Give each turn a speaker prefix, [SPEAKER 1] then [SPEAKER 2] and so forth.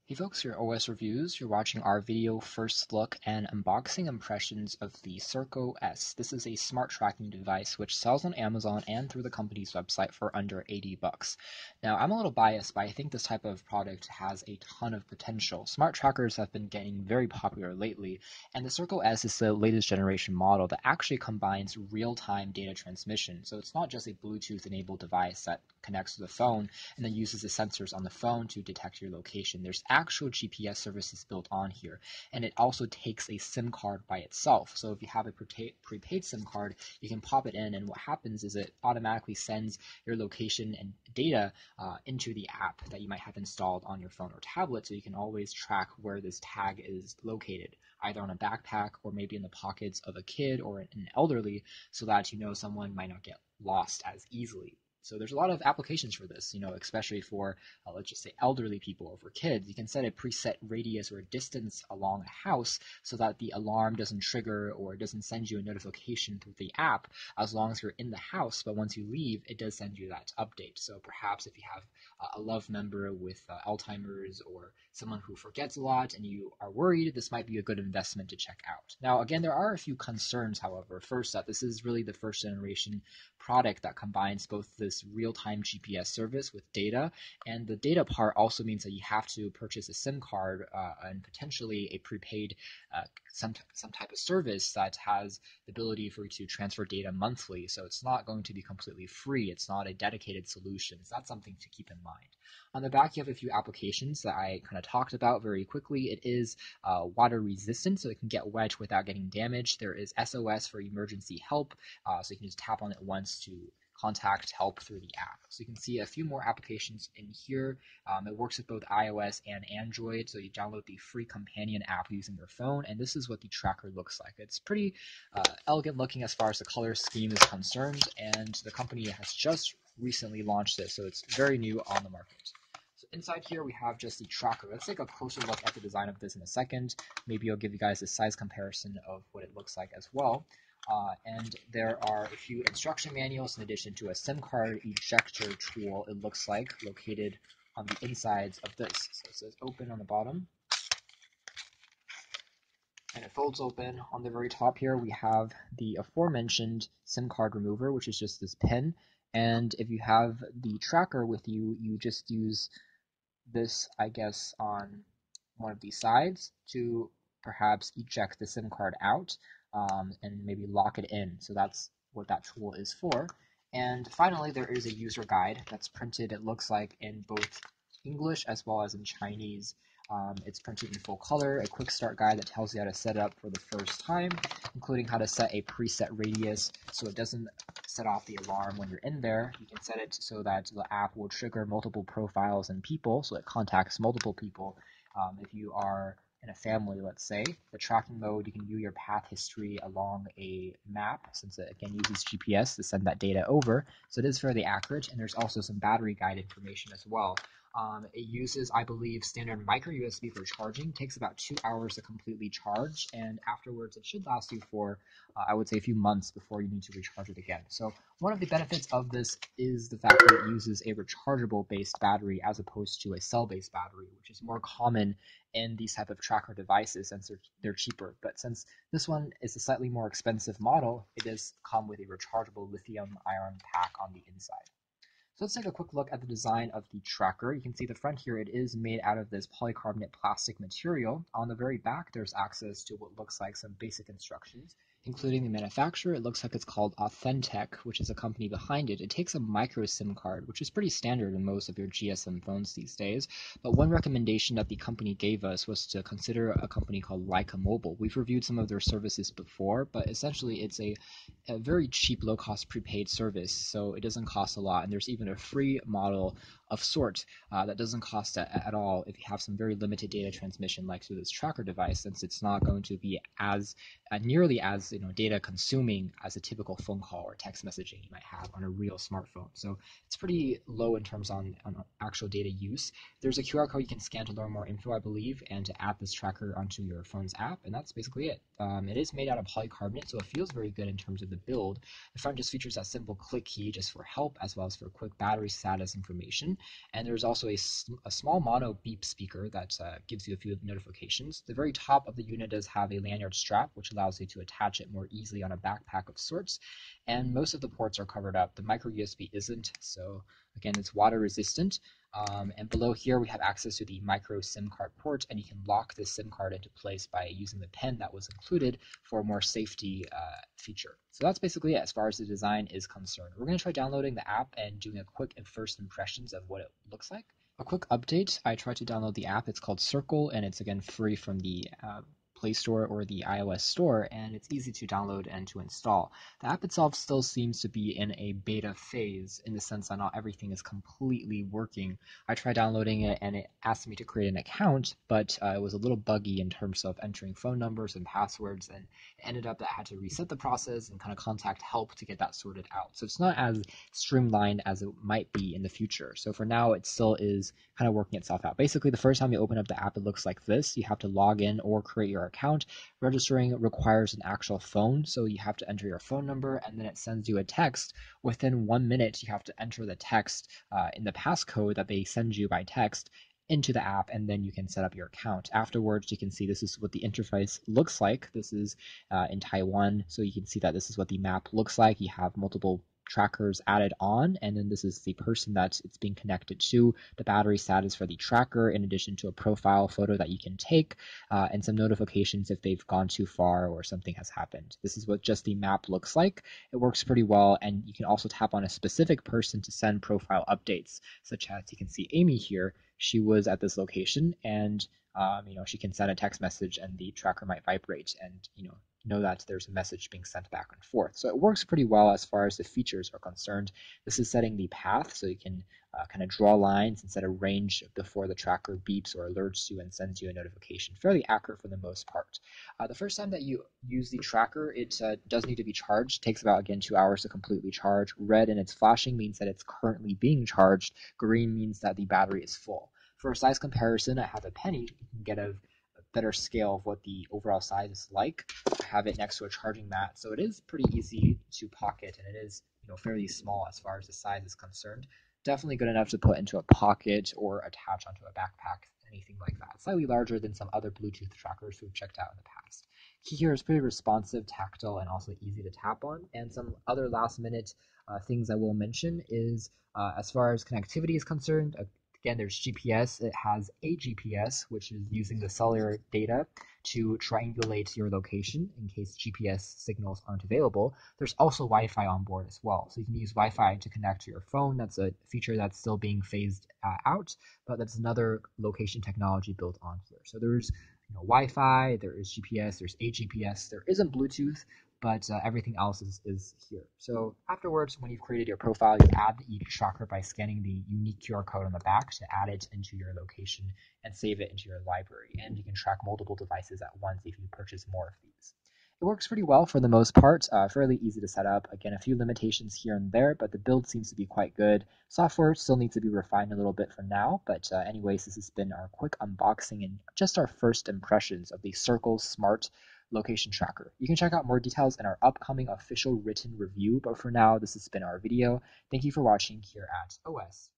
[SPEAKER 1] Hey folks, your OS Reviews. You're watching our video first look and unboxing impressions of the Circo S. This is a smart tracking device which sells on Amazon and through the company's website for under 80 bucks. Now, I'm a little biased, but I think this type of product has a ton of potential. Smart trackers have been getting very popular lately, and the Circo S is the latest generation model that actually combines real-time data transmission. So it's not just a Bluetooth-enabled device that connects to the phone and then uses the sensors on the phone to detect your location. There's actual GPS services built on here, and it also takes a SIM card by itself. So if you have a prepaid SIM card, you can pop it in, and what happens is it automatically sends your location and data into the app that you might have installed on your phone or tablet, so you can always track where this tag is located, either on a backpack or maybe in the pockets of a kid or an elderly, so that you know someone might not get lost as easily. So there's a lot of applications for this, especially for, let's just say, elderly people or for kids. You can set a preset radius or a distance along a house so that the alarm doesn't trigger or it doesn't send you a notification through the app as long as you're in the house. But once you leave, it does send you that update. So perhaps if you have a loved member with Alzheimer's or someone who forgets a lot and you are worried, this might be a good investment to check out. Now, again, there are a few concerns, however. First, that this is really the first generation product that combines both this real-time GPS service with data, and the data part also means that you have to purchase a SIM card and potentially a prepaid some type of service that has the ability for you to transfer data monthly. So it's not going to be completely free. It's not a dedicated solution. So that's something to keep in mind. On the back, you have a few applications that I kind of talked about very quickly. It is water resistant, so it can get wet without getting damaged. There is SOS for emergency help, so you can just tap on it once to contact help through the app. So you can see a few more applications in here. It works with both iOS and Android, so you download the free companion app using your phone, and this is what the tracker looks like. It's pretty elegant looking as far as the color scheme is concerned, and the company has just recently launched this, so it's very new on the market. So inside here we have just the tracker. Let's take a closer look at the design of this in a second. Maybe I'll give you guys a size comparison of what it looks like as well. And there are a few instruction manuals in addition to a SIM card ejector tool, it looks like, located on the insides of this. So it says open on the bottom, and it folds open. On the very top here we have the aforementioned SIM card remover, which is just this pin, and if you have the tracker with you, you just use this, I guess, on one of these sides to perhaps eject the SIM card out and maybe lock it in. So that's what that tool is for. And finally, there is a user guide that's printed, it looks like, in both English as well as in Chinese. It's printed in full color, a quick start guide that tells you how to set it up for the first time, including how to set a preset radius so it doesn't set off the alarm when you're in there. You can set it so that the app will trigger multiple profiles and people, so it contacts multiple people. If you are in a family, let's say, the tracking mode, you can view your path history along a map, since it again uses GPS to send that data over. So it is fairly accurate, and there's also some battery guide information as well. It uses, I believe, standard micro USB for charging. It takes about 2 hours to completely charge, and afterwards it should last you for, I would say, a few months before you need to recharge it again. So one of the benefits of this is the fact that it uses a rechargeable-based battery as opposed to a cell-based battery, which is more common in these type of tracker devices since they're cheaper. But since this one is a slightly more expensive model, it does come with a rechargeable lithium-ion pack on the inside. So let's take a quick look at the design of the tracker. You can see the front here, it is made out of this polycarbonate plastic material. On the very back, there's access to what looks like some basic instructions, including the manufacturer. It looks like it's called Authentic, which is a company behind it. It takes a micro SIM card, which is pretty standard in most of your GSM phones these days. But one recommendation that the company gave us was to consider a company called Leica Mobile. We've reviewed some of their services before, but essentially it's a very cheap, low-cost prepaid service, so it doesn't cost a lot, and there's even a free model of sort that doesn't cost at all if you have some very limited data transmission like through this tracker device, since it's not going to be as nearly as data consuming as a typical phone call or text messaging you might have on a real smartphone. So it's pretty low in terms on actual data use. There's a QR code you can scan to learn more info, I believe, and to add this tracker onto your phone's app, and that's basically it. It is made out of polycarbonate, so it feels very good in terms of the build. The front just features that simple click key just for help, as well as for quick battery status information. and there's also a small mono beep speaker that gives you a few notifications. The very top of the unit does have a lanyard strap, which allows you to attach it more easily on a backpack of sorts, and most of the ports are covered up. The micro USB isn't, so again, it's water resistant. And below here, we have access to the micro SIM card port, and you can lock this SIM card into place by using the pin that was included for a more safety feature. So that's basically it as far as the design is concerned. We're going to try downloading the app and doing a quick first impressions of what it looks like. A quick update, I tried to download the app. It's called Circle, and it's again free from the Play Store or the iOS Store, and it's easy to download and to install. The app itself still seems to be in a beta phase in the sense that not everything is completely working. I tried downloading it and it asked me to create an account, but it was a little buggy in terms of entering phone numbers and passwords, and it ended up that I had to reset the process and kind of contact help to get that sorted out. So it's not as streamlined as it might be in the future. So for now, it still is kind of working itself out. Basically, the first time you open up the app, it looks like this. You have to log in or create your account. Registering requires an actual phone, so you have to enter your phone number, and then it sends you a text. Within 1 minute, you have to enter the text in the passcode that they send you by text into the app, and then you can set up your account. Afterwards, you can see this is what the interface looks like. This is in Taiwan, so you can see that this is what the map looks like. You have multiple trackers added on, and then this is the person that it's being connected to, the battery status for the tracker, in addition to a profile photo that you can take, and some notifications if they've gone too far or something has happened. This is what just the map looks like. It works pretty well, and you can also tap on a specific person to send profile updates, such as you can see Amy here. She was at this location, and she can send a text message and the tracker might vibrate and know that there's a message being sent back and forth. So it works pretty well as far as the features are concerned. This is setting the path, so you can kind of draw lines and set a range before the tracker beeps or alerts you and sends you a notification. Fairly accurate for the most part. The first time that you use the tracker, it does need to be charged. It takes about, again, 2 hours to completely charge. Red and it's flashing means that it's currently being charged. Green means that the battery is full. For a size comparison, I have a penny. You can get a better scale of what the overall size is like. I have it next to a charging mat, so it is pretty easy to pocket, and it is fairly small as far as the size is concerned. Definitely good enough to put into a pocket or attach onto a backpack, anything like that. Slightly larger than some other Bluetooth trackers we've checked out in the past. Key here is pretty responsive, tactile, and also easy to tap on. And some other last-minute things I will mention is as far as connectivity is concerned, again, there's GPS. It has a GPS, which is using the cellular data to triangulate your location in case GPS signals aren't available. There's also Wi-Fi on board as well. So you can use Wi-Fi to connect to your phone. That's a feature that's still being phased out, but that's another location technology built on here. So there's Wi-Fi, there is GPS, there's a GPS. There isn't Bluetooth, but everything else is here. So afterwards, when you've created your profile, you add each tracker by scanning the unique QR code on the back to add it into your location and save it into your library. And you can track multiple devices at once if you purchase more of these. It works pretty well for the most part, fairly easy to set up. Again, a few limitations here and there, but the build seems to be quite good. Software still needs to be refined a little bit for now, but anyways, this has been our quick unboxing and just our first impressions of the Circle Smart Location Tracker. You can check out more details in our upcoming official written review, but for now, this has been our video. Thank you for watching here at OS.